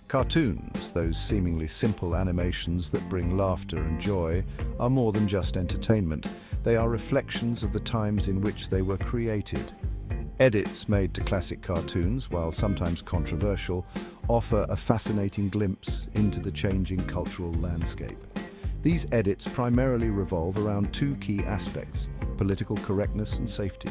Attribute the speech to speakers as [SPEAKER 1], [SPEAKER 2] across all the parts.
[SPEAKER 1] Cartoons, those seemingly simple animations that bring laughter and joy, are more than just entertainment. They are reflections of the times in which they were created. Edits made to classic cartoons, while sometimes controversial, offer a fascinating glimpse into the changing cultural landscape. These edits primarily revolve around two key aspects: political correctness and safety.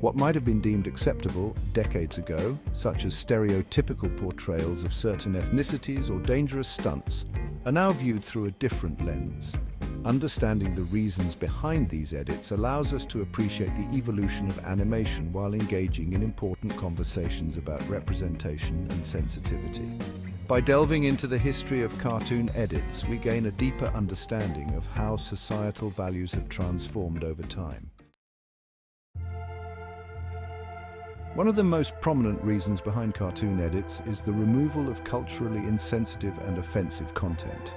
[SPEAKER 1] What might have been deemed acceptable decades ago, such as stereotypical portrayals of certain ethnicities or dangerous stunts, are now viewed through a different lens. Understanding the reasons behind these edits allows us to appreciate the evolution of animation while engaging in important conversations about representation and sensitivity. By delving into the history of cartoon edits, we gain a deeper understanding of how societal values have transformed over time. One of the most prominent reasons behind cartoon edits is the removal of culturally insensitive and offensive content.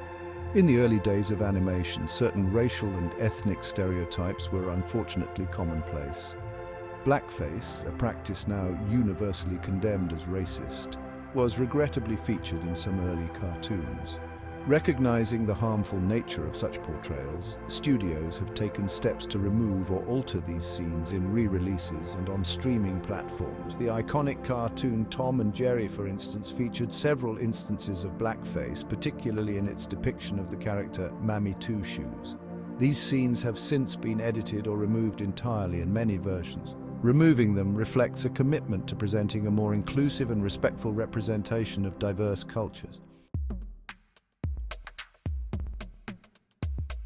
[SPEAKER 1] In the early days of animation, certain racial and ethnic stereotypes were unfortunately commonplace. Blackface, a practice now universally condemned as racist, was regrettably featured in some early cartoons. Recognizing the harmful nature of such portrayals, studios have taken steps to remove or alter these scenes in re-releases and on streaming platforms. The iconic cartoon Tom and Jerry, for instance, featured several instances of blackface, particularly in its depiction of the character Mammy Two Shoes. These scenes have since been edited or removed entirely in many versions. Removing them reflects a commitment to presenting a more inclusive and respectful representation of diverse cultures.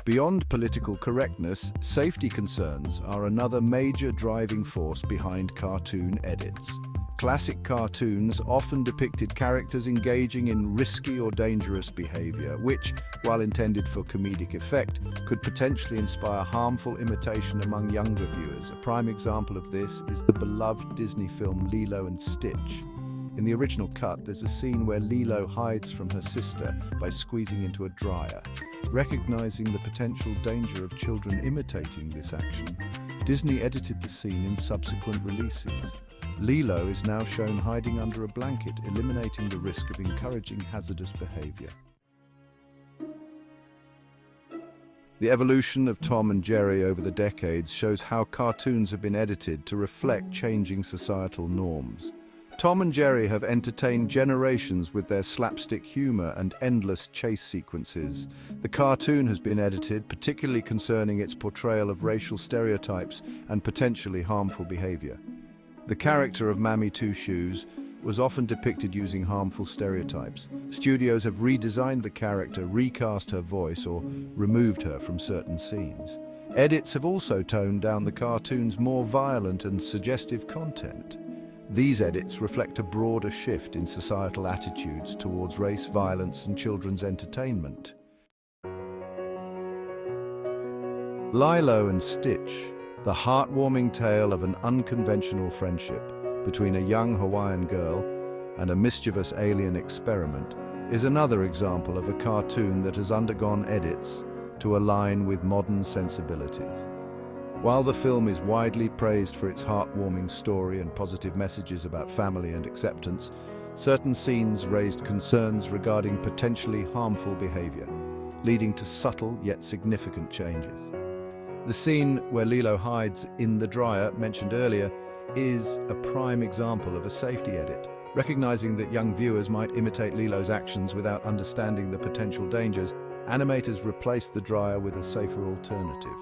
[SPEAKER 1] Beyond political correctness, safety concerns are another major driving force behind cartoon edits. Classic cartoons often depicted characters engaging in risky or dangerous behavior, which, while intended for comedic effect, could potentially inspire harmful imitation among younger viewers. A prime example of this is the beloved Disney film Lilo and Stitch. In the original cut, there's a scene where Lilo hides from her sister by squeezing into a dryer. Recognizing the potential danger of children imitating this action, Disney edited the scene in subsequent releases. Lilo is now shown hiding under a blanket, eliminating the risk of encouraging hazardous behavior. The evolution of Tom and Jerry over the decades shows how cartoons have been edited to reflect changing societal norms. Tom and Jerry have entertained generations with their slapstick humor and endless chase sequences. The cartoon has been edited, particularly concerning its portrayal of racial stereotypes and potentially harmful behavior. The character of Mammy Two Shoes was often depicted using harmful stereotypes. Studios have redesigned the character, recast her voice, or removed her from certain scenes. Edits have also toned down the cartoon's more violent and suggestive content. These edits reflect a broader shift in societal attitudes towards race, violence, and children's entertainment. Lilo and Stitch, the heartwarming tale of an unconventional friendship between a young Hawaiian girl and a mischievous alien experiment, is another example of a cartoon that has undergone edits to align with modern sensibilities. While the film is widely praised for its heartwarming story and positive messages about family and acceptance, certain scenes raised concerns regarding potentially harmful behavior, leading to subtle yet significant changes. The scene where Lilo hides in the dryer, mentioned earlier, is a prime example of a safety edit. Recognizing that young viewers might imitate Lilo's actions without understanding the potential dangers, animators replaced the dryer with a safer alternative.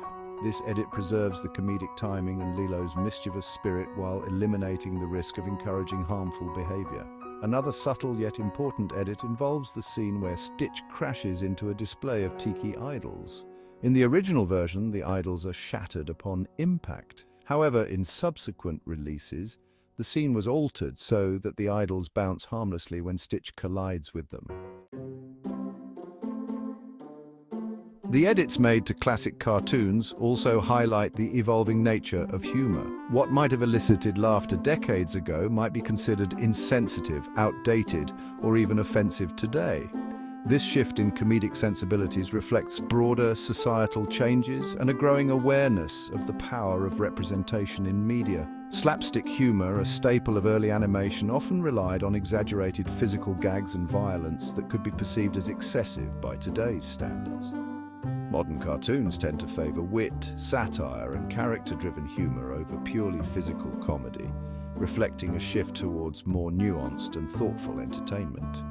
[SPEAKER 1] This edit preserves the comedic timing and Lilo's mischievous spirit while eliminating the risk of encouraging harmful behavior. Another subtle yet important edit involves the scene where Stitch crashes into a display of tiki idols. In the original version, the idols are shattered upon impact. However, in subsequent releases, the scene was altered so that the idols bounce harmlessly when Stitch collides with them. The edits made to classic cartoons also highlight the evolving nature of humor. What might have elicited laughter decades ago might be considered insensitive, outdated, or even offensive today. This shift in comedic sensibilities reflects broader societal changes and a growing awareness of the power of representation in media. Slapstick humor, a staple of early animation, often relied on exaggerated physical gags and violence that could be perceived as excessive by today's standards. Modern cartoons tend to favor wit, satire, and character-driven humor over purely physical comedy, reflecting a shift towards more nuanced and thoughtful entertainment.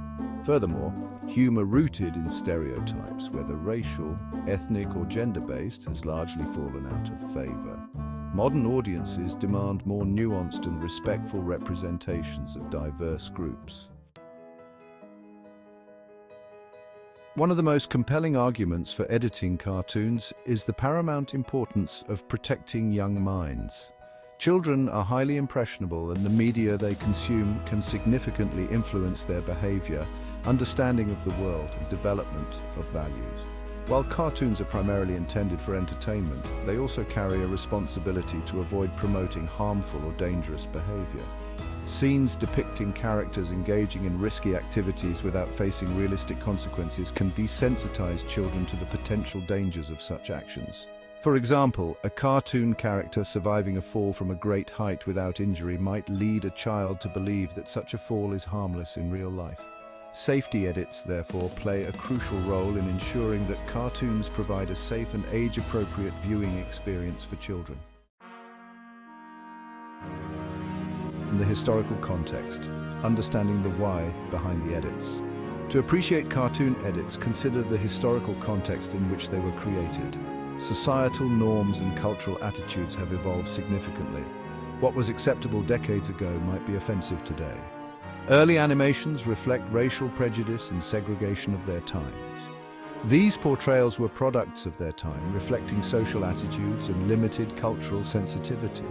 [SPEAKER 1] Furthermore, humor rooted in stereotypes, whether racial, ethnic, or gender-based, has largely fallen out of favor. Modern audiences demand more nuanced and respectful representations of diverse groups. One of the most compelling arguments for editing cartoons is the paramount importance of protecting young minds. Children are highly impressionable, and the media they consume can significantly influence their behavior, understanding of the world, and development of values. While cartoons are primarily intended for entertainment, they also carry a responsibility to avoid promoting harmful or dangerous behavior. Scenes depicting characters engaging in risky activities without facing realistic consequences can desensitize children to the potential dangers of such actions. For example, a cartoon character surviving a fall from a great height without injury might lead a child to believe that such a fall is harmless in real life. Safety edits, therefore, play a crucial role in ensuring that cartoons provide a safe and age-appropriate viewing experience for children. In the historical context, understanding the why behind the edits. To appreciate cartoon edits, consider the historical context in which they were created. Societal norms and cultural attitudes have evolved significantly. What was acceptable decades ago might be offensive today. Early animations reflect racial prejudice and segregation of their times. These portrayals were products of their time, reflecting social attitudes and limited cultural sensitivity.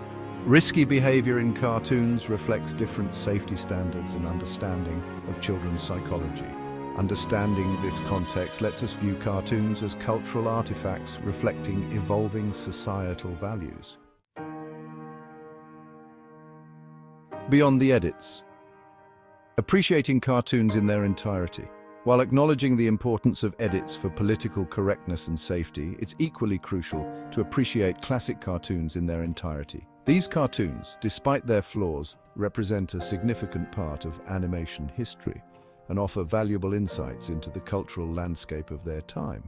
[SPEAKER 1] Risky behavior in cartoons reflects different safety standards and understanding of children's psychology. Understanding this context lets us view cartoons as cultural artifacts reflecting evolving societal values. Beyond the edits. Appreciating cartoons in their entirety. While acknowledging the importance of edits for political correctness and safety, it's equally crucial to appreciate classic cartoons in their entirety. These cartoons, despite their flaws, represent a significant part of animation history and offer valuable insights into the cultural landscape of their time.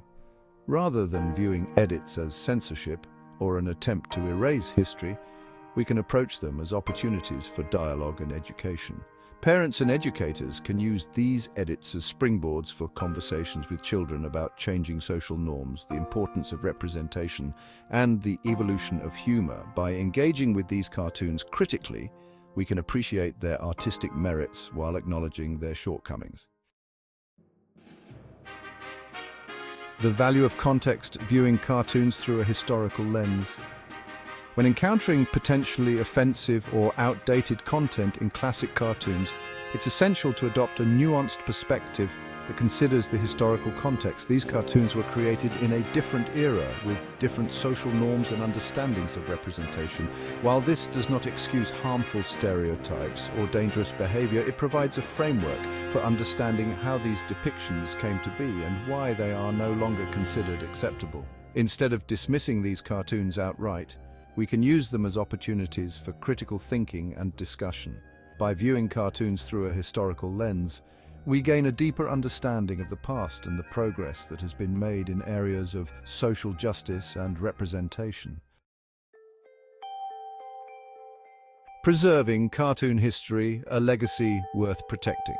[SPEAKER 1] Rather than viewing edits as censorship or an attempt to erase history, we can approach them as opportunities for dialogue and education. Parents and educators can use these edits as springboards for conversations with children about changing social norms, the importance of representation, and the evolution of humor. By engaging with these cartoons critically, we can appreciate their artistic merits while acknowledging their shortcomings. The value of context, viewing cartoons through a historical lens. When encountering potentially offensive or outdated content in classic cartoons, it's essential to adopt a nuanced perspective that considers the historical context. These cartoons were created in a different era with different social norms and understandings of representation. While this does not excuse harmful stereotypes or dangerous behavior, it provides a framework for understanding how these depictions came to be and why they are no longer considered acceptable. Instead of dismissing these cartoons outright, we can use them as opportunities for critical thinking and discussion. By viewing cartoons through a historical lens, we gain a deeper understanding of the past and the progress that has been made in areas of social justice and representation. Preserving cartoon history, a legacy worth protecting.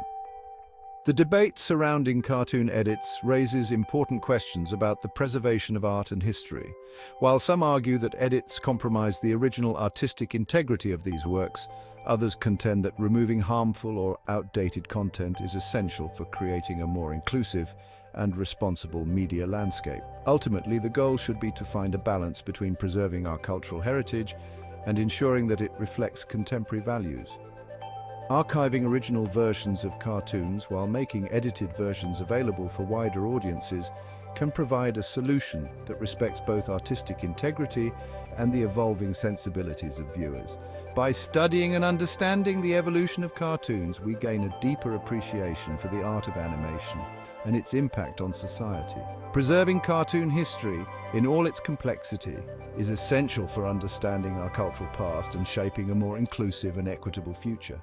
[SPEAKER 1] The debate surrounding cartoon edits raises important questions about the preservation of art and history. While some argue that edits compromise the original artistic integrity of these works, others contend that removing harmful or outdated content is essential for creating a more inclusive and responsible media landscape. Ultimately, the goal should be to find a balance between preserving our cultural heritage and ensuring that it reflects contemporary values. Archiving original versions of cartoons while making edited versions available for wider audiences can provide a solution that respects both artistic integrity and the evolving sensibilities of viewers. By studying and understanding the evolution of cartoons, we gain a deeper appreciation for the art of animation, and its impact on society. Preserving cartoon history in all its complexity is essential for understanding our cultural past and shaping a more inclusive and equitable future.